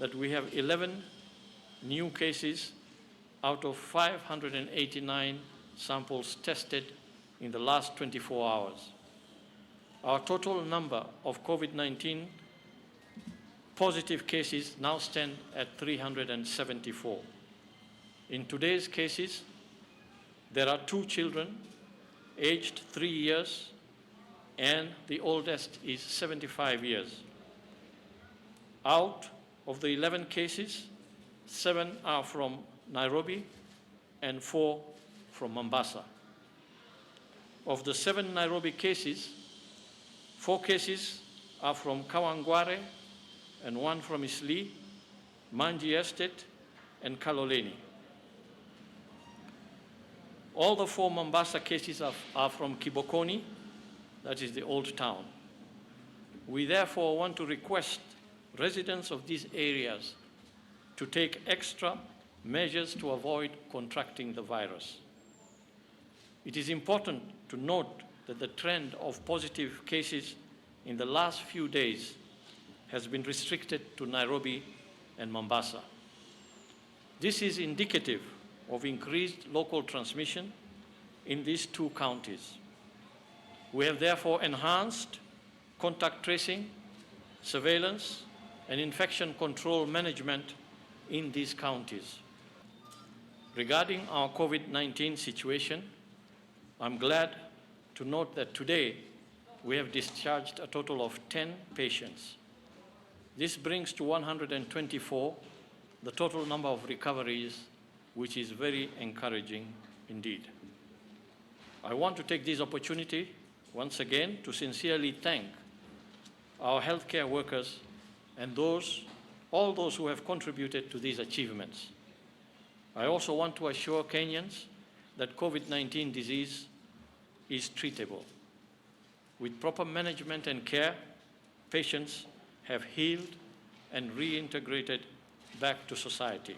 that we have 11 new cases out of 589 samples tested in the last 24 hours. Our total number of COVID-19 positive cases now stand at 374. In today's cases, there are 2 children aged 3 years, and the oldest is 75 years. Out of the 11 cases, 7 are from Nairobi and 4 from Mombasa. Of the 7 Nairobi cases, 4 cases are from Kawangware and 1 from Isli, Manji Estate, and Kaloleni. All the 4 Mombasa cases are from Kibokoni, that is the old town. We therefore want to request residents of these areas to take extra measures to avoid contracting the virus. It is important to note that the trend of positive cases in the last few days has been restricted to Nairobi and Mombasa. This is indicative of increased local transmission in these 2 counties. We have therefore enhanced contact tracing, surveillance, and infection control management in these counties. Regarding our COVID-19 situation, I'm glad to note that today we have discharged a total of 10 patients. This brings to 124 the total number of recoveries, which is very encouraging indeed. I want to take this opportunity once again to sincerely thank our healthcare workers and all those who have contributed to these achievements. I also want to assure Kenyans that COVID-19 disease is treatable. With proper management and care, patients have healed and reintegrated back to society.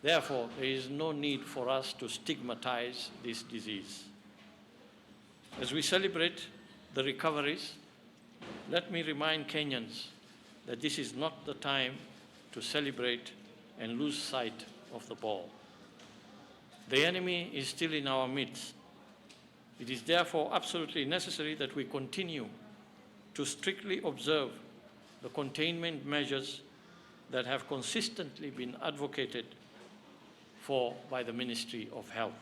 Therefore, there is no need for us to stigmatize this disease. As we celebrate the recoveries, let me remind Kenyans that this is not the time to celebrate and lose sight of the ball. The enemy is still in our midst. It is therefore absolutely necessary that we continue to strictly observe the containment measures that have consistently been advocated for by the Ministry of Health.